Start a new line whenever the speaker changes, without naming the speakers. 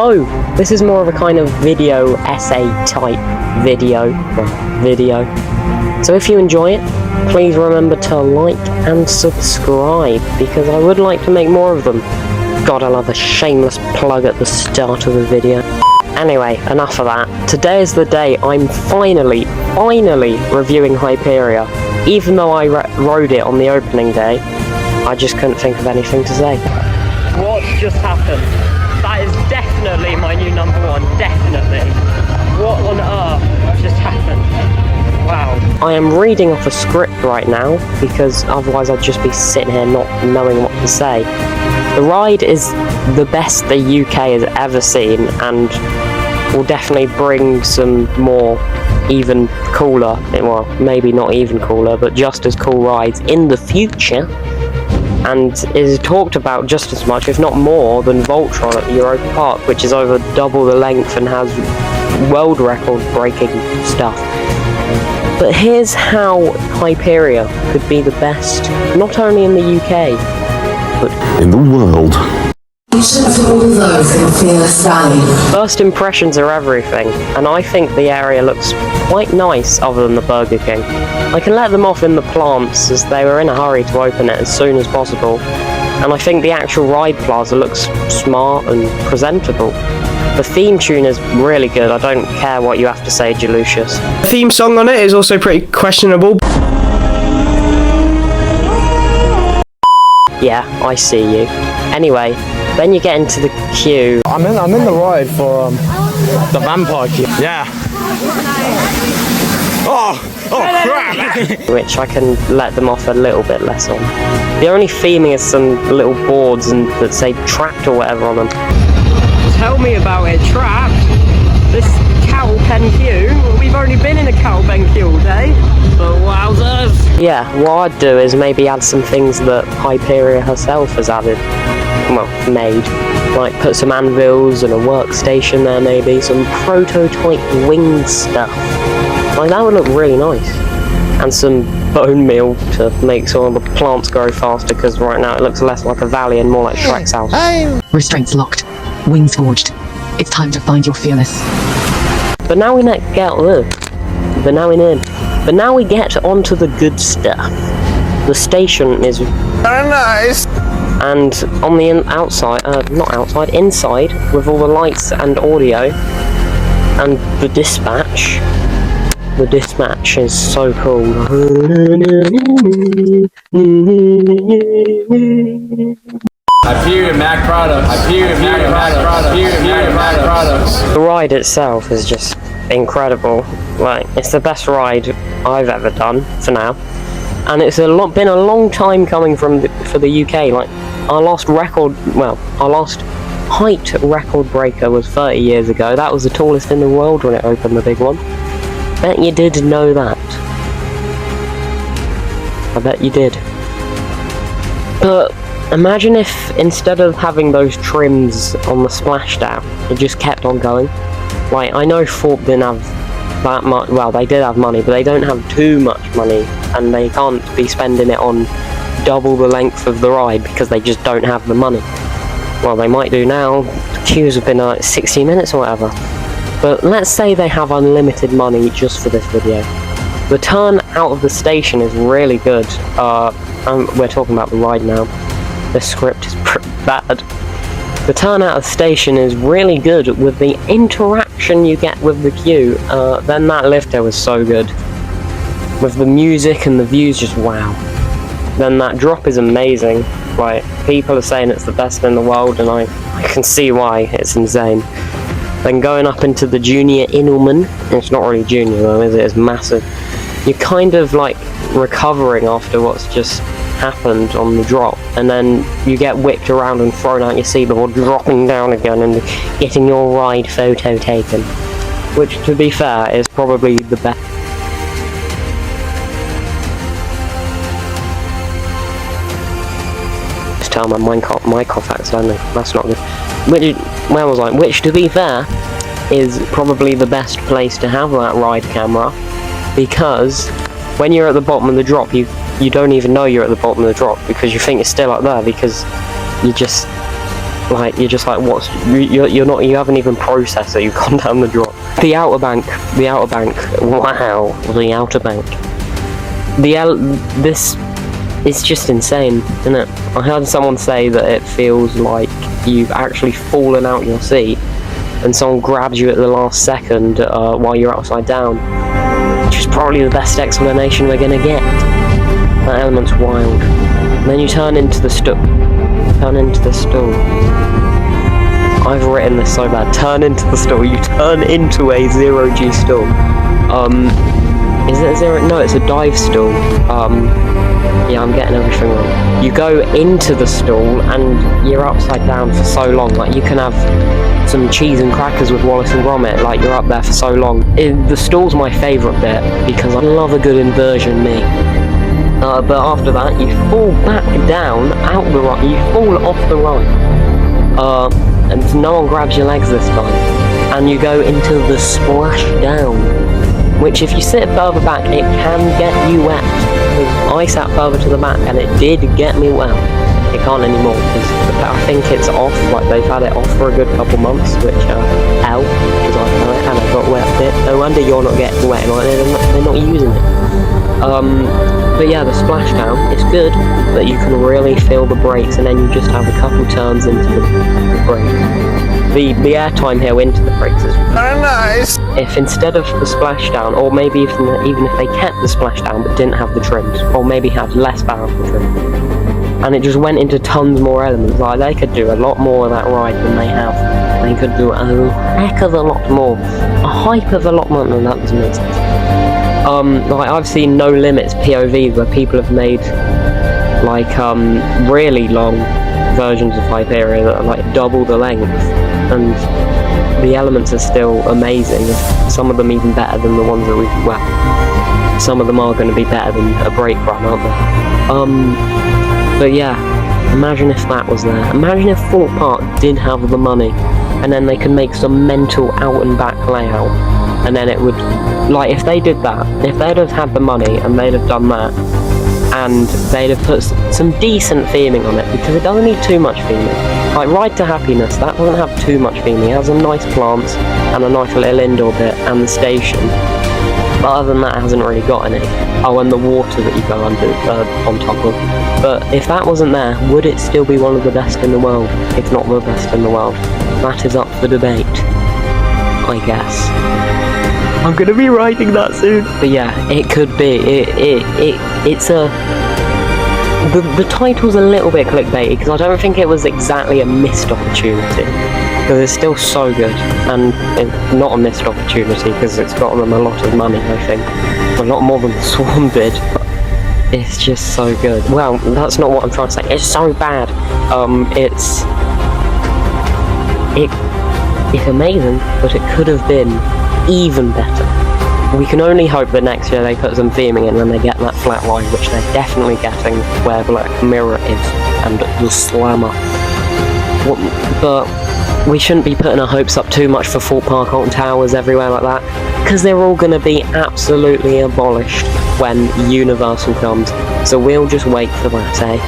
hello! This is more of a kind of video essay type video. So if you enjoy it, please remember to like and subscribe, because I would like to make more of them. God, I love a shameless plug at the start of the video. Anyway, enough of that. Today is the day I'm finally reviewing Hyperia. Even though I rode it on the opening day, I just couldn't think of anything to say. What just happened? That is definitely my new number one, definitely. What on earth just happened? Wow. I am reading off a script right now, because otherwise I'd just be sitting here not knowing what to say. The ride is the best the UK has ever seen, and will definitely bring some more even cooler, well, maybe not even cooler, but just as cool rides in the future, and is talked about just as much, if not more, than Voltron at Europa Park, which is over double the length and has world record breaking stuff. But here's how Hyperia could be the best, not only in the UK, but
in the world.
First impressions are everything, and I think the area looks quite nice other than the Burger King. I can let them off in the plants, as they were in a hurry to open it as soon as possible, and I think the actual ride plaza looks smart and presentable. The theme tune is really good, I don't care what you have to say, Jalucius.
The theme song on it is also pretty questionable.
Yeah, I see you. Anyway, then you get into the queue.
I'm in the ride for the vampire queue. Yeah. Oh crap!
Which I can let them off a little bit less on. The only theming is some little boards and that say trapped or whatever on them. Tell me about it, trapped? This cow pen queue? We've only been in a cow pen queue all day. But wowzers! Yeah, what I'd do is maybe add some things that Hyperia herself has added. Well, made. Like put some anvils and a workstation there maybe, some prototype wing stuff. Like that would look really nice. And some bone meal to make some of the plants grow faster, because right now it looks less like a valley and more like Shrek's house.
Restraints locked. Wings forged. It's time to find your fearless.
But now we get onto the good stuff. The station is
Very nice.
and on the inside, with all the lights and audio, and the dispatch. The dispatch is so cool.
Hyperia Mac products. Hyperia Mac products.
The ride itself is just incredible. Like, it's the best ride I've ever done for now. And it's been a long time coming for the UK. Like, our last height record breaker was 30 years ago. That was the tallest in the world when it opened, the big one. Bet you did know that. I bet you did. But imagine if instead of having those trims on the splashdown, it just kept on going. Like, I know Thorpe didn't have that much, well, they did have money, but they don't have too much money, and they can't be spending it on double the length of the ride because they just don't have the money. Well, they might do now. The queues have been like 60 minutes or whatever. But let's say they have unlimited money just for this video. The turn out of the station is really good. We're talking about the ride now. The script is pretty bad. The turn out of the station is really good with the interaction you get with the queue. Then that lifter was so good. With the music and the views, just wow. Then that drop is amazing. Like, people are saying it's the best in the world, and I can see why. It's insane. Then going up into the junior Inelman, it's not really junior though, is it? It's massive. You're kind of like recovering after what's just happened on the drop, and then you get whipped around and thrown out your seat before dropping down again and getting your ride photo taken. Which, to be fair, is probably the best. Just turn my mic off accidentally. That's not good. Which, to be fair, is probably the best place to have that ride camera, because when you're at the bottom of the drop, you don't even know you're at the bottom of the drop, because you think you're still up there, because you just Like, you're just like, you're not, you haven't even processed it, you've gone down the drop. The Outer Bank, wow, the Outer Bank. This is just insane, isn't it? I heard someone say that it feels like you've actually fallen out your seat and someone grabs you at the last second while you're upside down, which is probably the best explanation we're gonna get. That element's wild. And then you turn into the stool. I've written this so bad. Turn into the stool. You turn into a 0G stool. Is it a zero? No, it's a dive stool. Yeah, I'm getting everything wrong. You go into the stool and you're upside down for so long. Like, you can have some cheese and crackers with Wallace and Gromit. Like, you're up there for so long. The stool's my favourite bit because I love a good inversion, me. But after that, you fall back down, out the ride. You fall off the ride. And no one grabs your legs this time. And you go into the splashdown. Which, if you sit further back, it can get you wet. I sat further to the back, and it did get me wet. It can't anymore, because I think it's off. Like, they've had it off for a good couple months, which, hell, because I've done it, and I got wet a bit. No wonder you're not getting wet, like, they're not using it. But yeah, the splashdown is good, but you can really feel the brakes, and then you just have a couple turns into the brakes. The airtime here into the brakes is very nice. If instead of the splashdown, or maybe even if they kept the splashdown but didn't have the trims, or maybe had less powerful trims, and it just went into tons more elements, like, they could do a lot more of that ride than they have. They could do a heck of a lot more. A hype of a lot more than that doesn't make sense. Like, I've seen No Limits POVs where people have made, like, really long versions of Hyperia that are, like, double the length, and the elements are still amazing. Some of them even better than the ones that we've, well, some of them are going to be better than a break run, aren't they? But yeah, imagine if that was there. Imagine if Thorpe Park did have the money, and then they could make some mental out and back layout, and then it would, like, if they did that, if they'd have had the money and they'd have done that, and they'd have put some decent theming on it, because it doesn't need too much theming. Like, Ride to Happiness, that doesn't have too much theming. It has some nice plants and a nice little indoor bit and the station, but other than that, it hasn't really got any. Oh, and the water that you go under on top of. But if that wasn't there, would it still be one of the best in the world? If not the best in the world? That is up for debate, I guess. I'm gonna be writing that soon. But yeah, it could be. It's a... The title's a little bit clickbaity, because I don't think it was exactly a missed opportunity. Because it's still so good, and it's not a missed opportunity, because it's got them a lot of money, I think. A lot more than Swarm did. But it's just so good. Well, that's not what I'm trying to say. It's so bad. It's amazing, but it could have been even better. We can only hope that next year they put some theming in when they get that flat line, which they're definitely getting, where Black Mirror is, and the Slammer. But we shouldn't be putting our hopes up too much for Thorpe Park, Alton Towers, everywhere like that, because they're all going to be absolutely abolished when Universal comes. So we'll just wait for that, eh?